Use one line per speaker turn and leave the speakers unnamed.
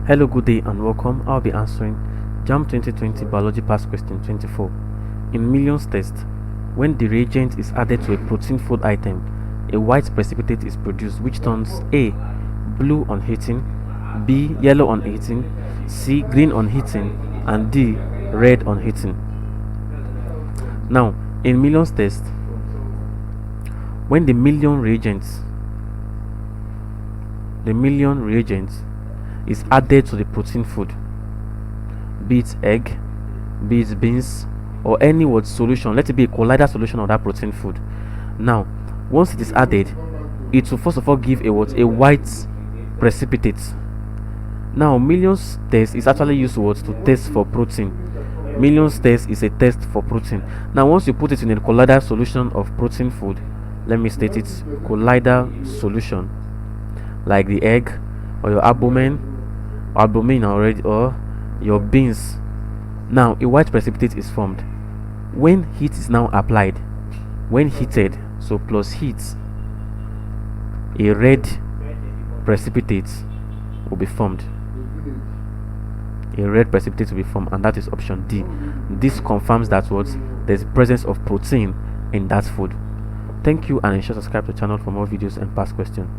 Hello, good day and welcome. I'll be answering JAMB 2020 Biology Past Question 24. In millions test, when the reagent is added to a protein food item, a white precipitate is produced which turns A. Blue on heating, B. Yellow on heating, C. Green on heating, and D. Red on heating. Now, in millions test, when the million reagents is added to the protein food, be it egg, be it beans, or any solution, let it be a collider solution of that protein food. Now, once it is added, it will first of all give a white precipitate. Now, millions test is actually used to test for protein. Millions test is a test for protein. Now, once you put it in a collider solution of protein food, let me state it, collider solution, like the egg or your albumin already, or your beans. Now a white precipitate is formed. When heat is now applied, when heated, so plus heat, a red precipitate will be formed. And that is option D. This confirms that there's presence of protein in that food. Thank you, and ensure to subscribe to the channel for more videos and past questions.